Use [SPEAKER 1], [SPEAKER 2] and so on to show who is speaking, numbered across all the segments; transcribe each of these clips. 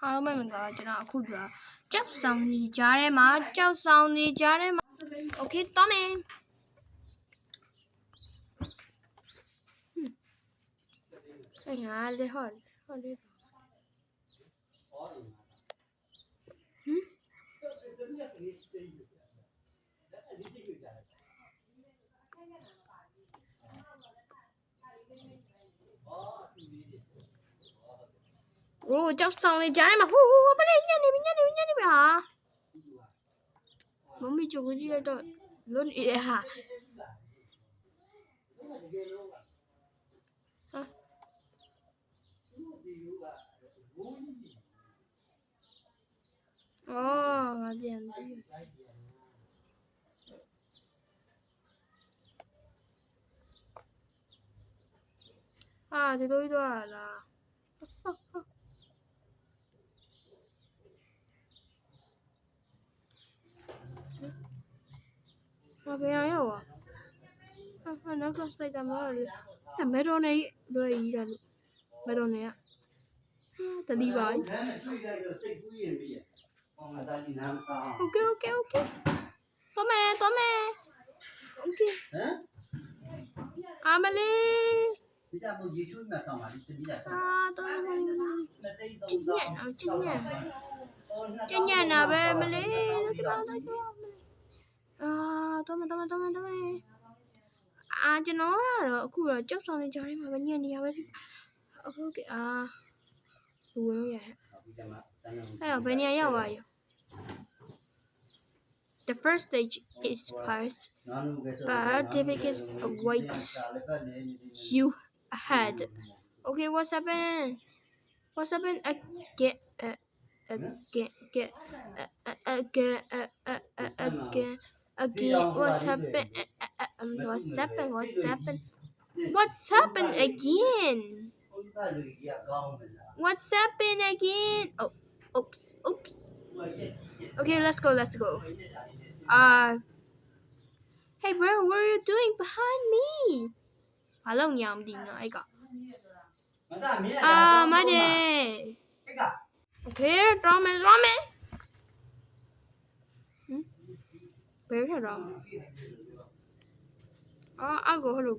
[SPEAKER 1] အားလုံးပဲမင်္ဂလာပါကျွန်တော်အခုပြောကြောက်ဆောင်နေကြရဲမှာကြောက်ဆောင်နေကြရဲမှာ Okay တော့မယ်အဲ့ငါလေဟောလေโอ้ကြောက်ဆောင်နေကြရဲမှာဟိုဘာလဲညနေပါမမီကြိုကြည့်လိုက်တော့လွတ်နေတယ်ဟာအော်ငါပြန်ပြီဟာဒီလိုကြီးတော့လားဘာပဲရောဟာနောက်ကစလိုက်တာမဟုတ်လေမဲတော်နေလွယ်ကြီးတယ်လို့မဲတော်နေကတတိပါOkayတော့မယ်Okay Amale
[SPEAKER 2] ဒီကြမို့ရေချိုးမှဆောင်းပါလိတတိယဆောင်း
[SPEAKER 1] တော့မလေး
[SPEAKER 2] ကျညံ့
[SPEAKER 1] နာပဲမလေးတော့တော့မယ်ကျွန်တော်ကတော့အခုတော့ကြောက်ဆောင်နေကြတယ်မှာပဲညံ့နေရပဲဖြစ်အခုကလူဝင်ရအဲ့ဘယ်နေရာရောက်ပါရော The first stage is passed but difficulties await you ahead Okay what's happened again what's happened again oh oops Okay let's go Hey bro what are you doing behind me Hello nhầm đi nữa ấy cả my day Okay draw me Where is draw I'll go hello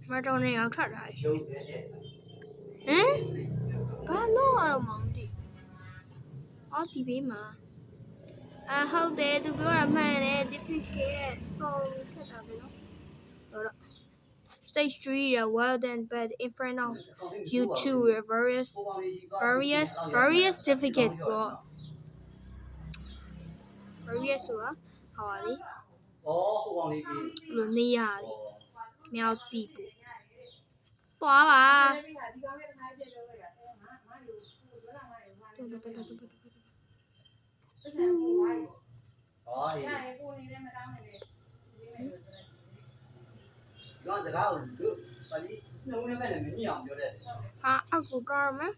[SPEAKER 1] Mà trong này áo thật hả Ba lô ở mong đi TV mà How dare to go a man and difficult Stage 3 the world and bed in front of you two various difficulties various how are they လူနေရမြောက်တီးပူသွားပါ
[SPEAKER 2] ရောစကားကိုတို့ပါလိနှုံးနဲ့မဲ့လည်းမညှအောင်ပြောတဲ့
[SPEAKER 1] ဟာအခုကားမယ်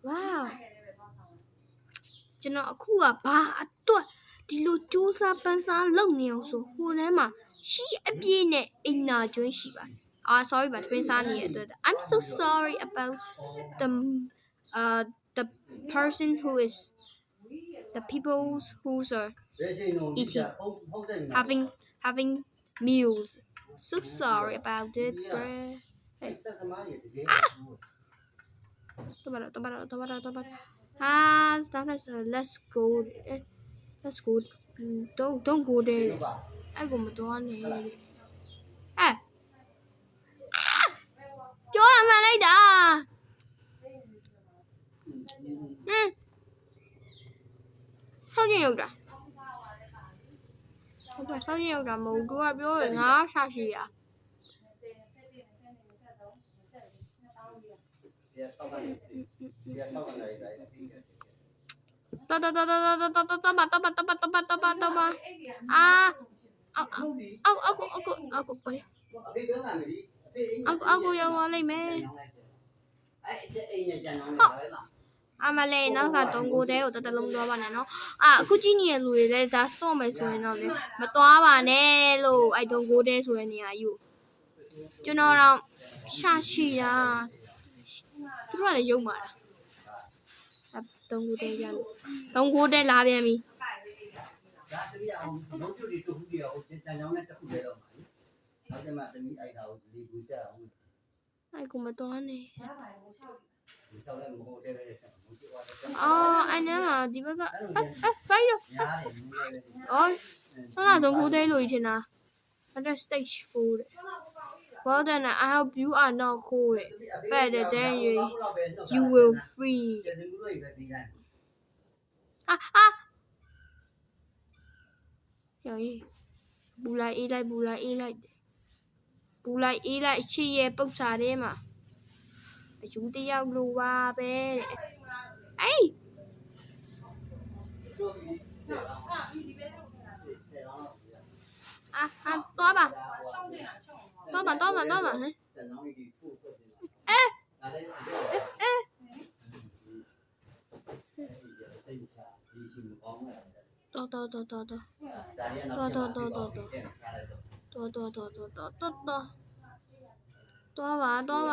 [SPEAKER 1] ဝေါကျွန်တော်အခုကဘာအတွက်ဒီလိုစူးစမ်းပန်းစားလုပ်နေအောင်ဆိုဟိုထဲမှာရှိအပြည့်နဲ့အိမ်နာကျွန်းရှိပါတယ်sorry ပါပန်းစားနေရတဲ့ I'm so sorry about the person who is the people who's are eating having meals so sorry about it bro hey. Let's go don't go there ai cũng một toán này chỗ làm mà lấy đã sao nhiều rồi không phải sao nhiều rồi mù đua biểu rồi ngó sao gì à Aku yang mau lấy mẹ အမလေးနောက်ကတုံးကိုတဲကိုတလုံးသွားပါနဲ့နော်အခုကြည့်နေတဲ့လူတွေလည်းဒါစော့မယ်ဆိုရင်တော့လေမသွားပါနဲ့လို့အဲ့တုံးကိုတဲဆိုတဲ့နေရာယူကျွန်တော်တော့ရှာရှိတာသူတို့ကလည်းယုံပါလားတုံးကိုတဲရလို့တုံးကိုတဲလာပြန်ပြီ
[SPEAKER 2] ဒါတမီးအောင်လုံးကျူတွေတူဘူးတွေဟိုတန်ချောင်းနဲ့တစ်ခုလဲတော့မှာလေနောက်ကျမှတမီးအိုက်တာကိုဒီကူကြအောင်
[SPEAKER 1] အဲ့ကိုမတော်နဲ့
[SPEAKER 2] ဒီတော့လည်းမဟုတ်တဲ့လေမဟုတ်တော့
[SPEAKER 1] အဲ့နာဒီဘက်ကဖိုင်ရော
[SPEAKER 2] ညားတယ်နူးရဲ
[SPEAKER 1] အော်ဆောင်းတုံးကိုတဲလို့ထင်တာအဲ့ stage 4တဲ့ Well then I hope you are not cool better than you will free
[SPEAKER 2] ကျေစင်ကူတို့ပဲပြီးတိုင်း
[SPEAKER 1] ရော်ဘူလိုက်အေးလိုက်ချစ်ရဲ့ပုတ်စာထဲမှာအယူတယောက်လိုပါပဲတဲ့အေးသွားပါဟမ်တော်သွားပါ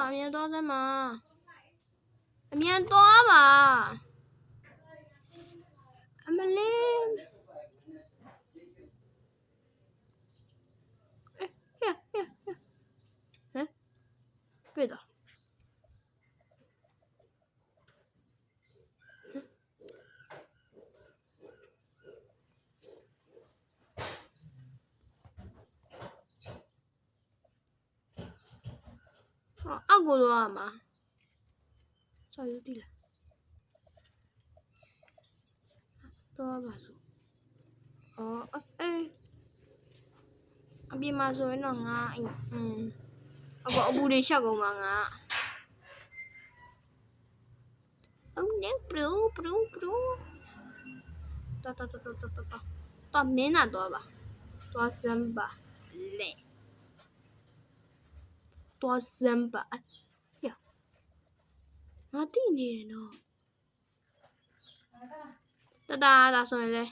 [SPEAKER 1] အမြန်သွားစမ်းပါအမြန်သွားပါအမလေးတွေ့တော့အောက်ကိုတော့ရမှာစော်ယူတည်လားတော့ပါစို့အပြင်မှာဆိုရင်တော့ငါအခုအပူတွေရှောက်ကုန်ပါငါno bro တော့မင်းနာတော့ပါသွားစမ်းပါလေသွားစမ်းပါရငါတိနေတယ်နော်တဒါဆိုရင်လေ